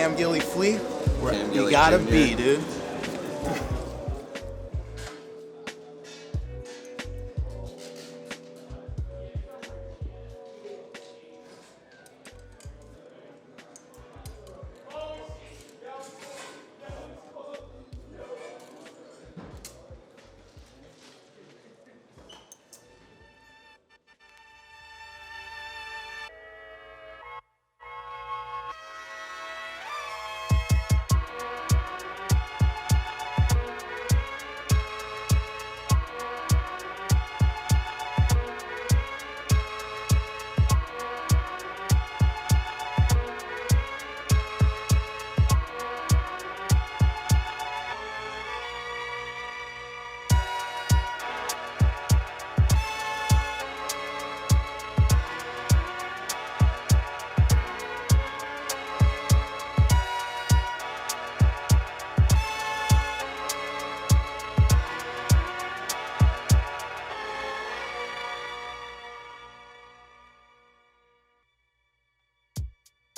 Cam Gilly Flea, where Cam you Gilly gotta Jr. be, dude.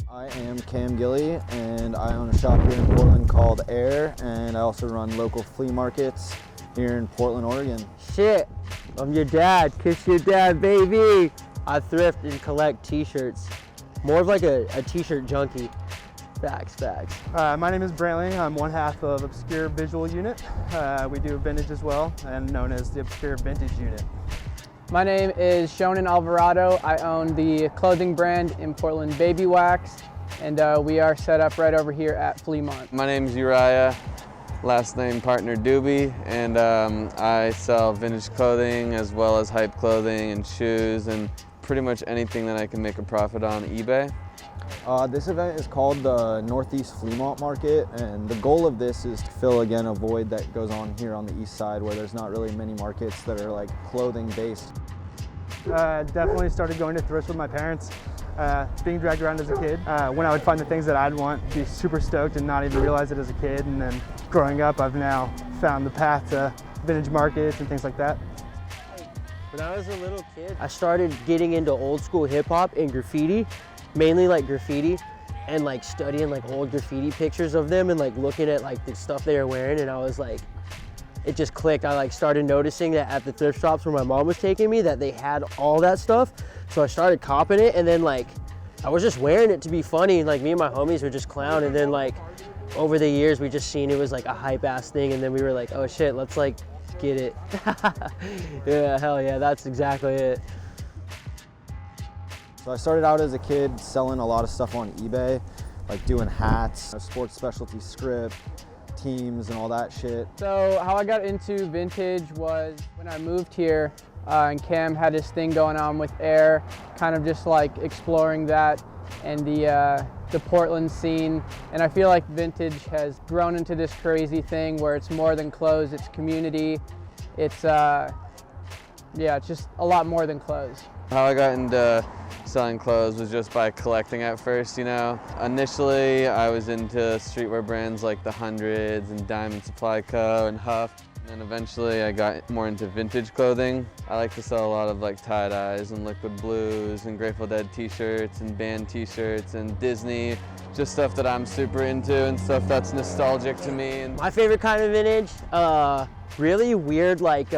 I am Cam Gilly, and I own a shop here in Portland called Air, and I also run local flea markets here in Portland, Oregon. Shit, I'm your dad. Kiss your dad, baby. I thrift and collect t-shirts. More of like a t-shirt junkie. Facts. My name is Brantley. I'm one half of Obscure Visual Unit. We do vintage as well, and known as the Obscure Vintage Unit. My name is Shonen Alvarado. I own the clothing brand in Portland, Baby Wax, and we are set up right over here at Fleamont. My name's Uriah, last name partner Doobie, and I sell vintage clothing as well as hype clothing and shoes and pretty much anything that I can make a profit on eBay. This event is called the Northeast Fleamont Market, and the goal of this is to fill again a void that goes on here on the east side where there's not really many markets that are like clothing based. Definitely started going to thrift with my parents, being dragged around as a kid. When I would find the things that I'd want, be super stoked and not even realize it as a kid. And then growing up, I've now found the path to vintage markets and things like that. When I was a little kid, I started getting into old school hip hop and graffiti. Mainly like graffiti, and like studying like old graffiti pictures of them and like looking at like the stuff they were wearing, and I was like, it just clicked. I like started noticing that at the thrift shops where my mom was taking me that they had all that stuff. So I started copping it, and then like I was just wearing it to be funny, and like me and my homies were just clown, and then like over the years we just seen it was like a hype ass thing, and then we were like, oh shit, let's like get it. Yeah, hell yeah, that's exactly it. So I started out as a kid selling a lot of stuff on eBay, like doing hats, sports specialty script, teams and all that shit. So how I got into vintage was when I moved here, and Cam had his thing going on with Air, kind of just like exploring that and the Portland scene. And I feel like vintage has grown into this crazy thing where it's more than clothes, it's community. It's it's just a lot more than clothes. How I got into selling clothes was just by collecting at first, you know. Initially, I was into streetwear brands like the Hundreds and Diamond Supply Co. and Huff. And eventually I got more into vintage clothing. I like to sell a lot of like tie-dyes and liquid blues and Grateful Dead t-shirts and band t-shirts and Disney, just stuff that I'm super into and stuff that's nostalgic to me. And my favorite kind of vintage, really weird like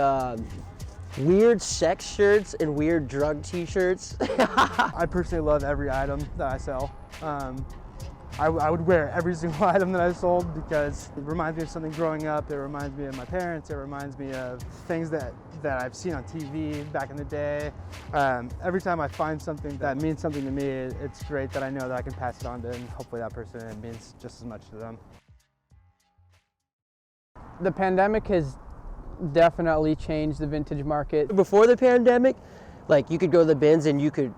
weird sex shirts and weird drug t-shirts. I personally love every item that I sell. I would wear every single item that I sold because it reminds me of something growing up. It reminds me of my parents. It reminds me of things that I've seen on TV back in the day. Every time I find something that means something to me, it's great that I know that I can pass it on to, and hopefully that person, it means just as much to them. The pandemic has definitely changed the vintage market. Before the pandemic, like you could go to the bins and you could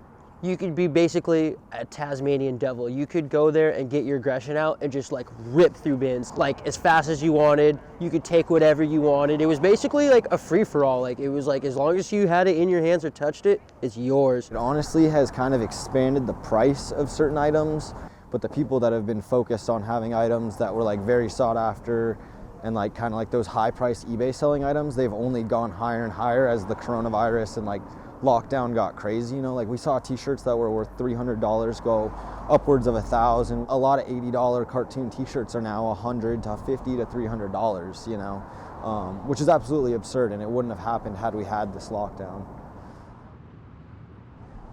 be basically a Tasmanian devil. You could go there and get your aggression out and just like rip through bins like as fast as you wanted. You could take whatever you wanted. It was basically like a free-for-all. Like it was like as long as you had it in your hands or touched it, it's yours. It honestly has kind of expanded the price of certain items, but the people that have been focused on having items that were like very sought after and like kind of like those high-priced eBay selling items, they've only gone higher and higher as the coronavirus and like lockdown got crazy, you know, like we saw t-shirts that were worth $300 go upwards of $1,000. A lot of $80 cartoon t-shirts are now $100 to $50 to $300, you know, which is absolutely absurd, and it wouldn't have happened had we had this lockdown.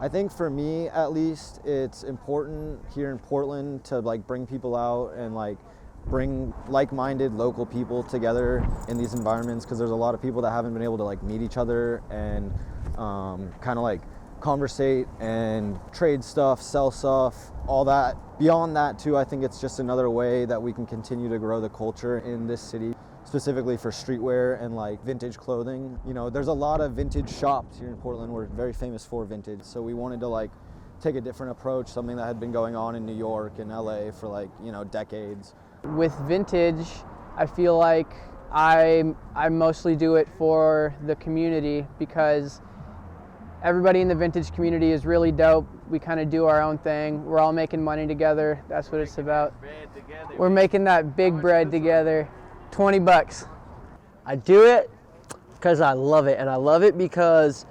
I think for me, at least, it's important here in Portland to like bring people out and like bring like-minded local people together in these environments, because there's a lot of people that haven't been able to like meet each other and kind of like conversate and trade stuff, sell stuff, all that. Beyond that too, I think it's just another way that we can continue to grow the culture in this city, specifically for streetwear and like vintage clothing. You know, there's a lot of vintage shops here in Portland. We're very famous for vintage, so we wanted to like take a different approach, something that had been going on in New York and LA for like, you know, decades. With vintage, I feel like I mostly do it for the community, because everybody in the vintage community is really dope. We kind of do our own thing. We're all making money together. That's what it's about. We're making that big bread together. 20 bucks. I do it because I love it, and I love it because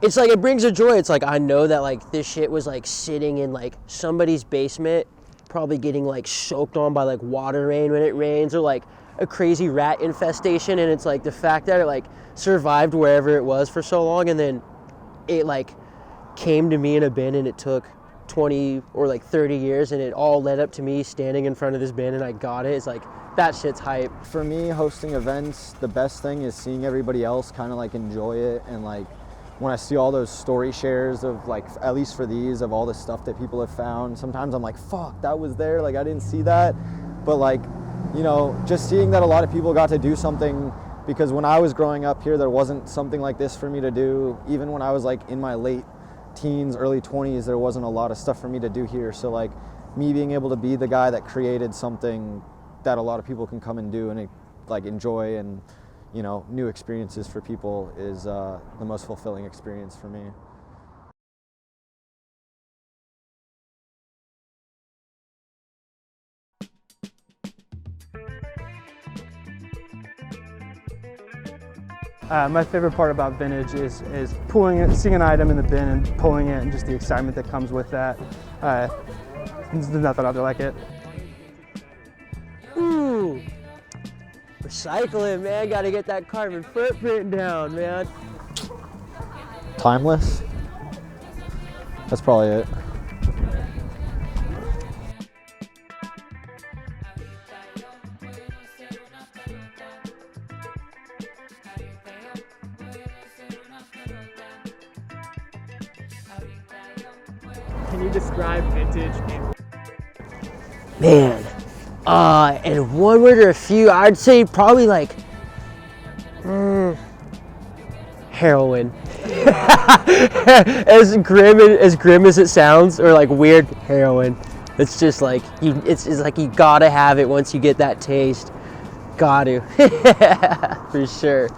it's like it brings a joy. It's like I know that like this shit was like sitting in like somebody's basement, probably getting like soaked on by like water rain when it rains, or like a crazy rat infestation, and it's like the fact that it like survived wherever it was for so long, and then it like came to me in a bin, and it took 20 or like 30 years, and it all led up to me standing in front of this bin and I got it. It's like, that shit's hype. For me, hosting events, the best thing is seeing everybody else kind of like enjoy it, and like when I see all those story shares of like, at least for these, of all the stuff that people have found, sometimes I'm like, fuck, that was there, like I didn't see that. But like, you know, just seeing that a lot of people got to do something, because when I was growing up here, there wasn't something like this for me to do. Even when I was like in my late teens, early 20s, there wasn't a lot of stuff for me to do here. So like me being able to be the guy that created something that a lot of people can come and do and like enjoy, and you know, new experiences for people is the most fulfilling experience for me. My favorite part about vintage is pulling it, seeing an item in the bin and pulling it, and just the excitement that comes with that. There's nothing other like it. Ooh, recycling, man. Gotta get that carbon footprint down, man. Timeless? That's probably it. Can you describe vintage in... Man, in one word or a few, I'd say probably like, heroin. as grim as it sounds, or like weird, heroin. It's just like, it's like you gotta have it once you get that taste. Got to, for sure.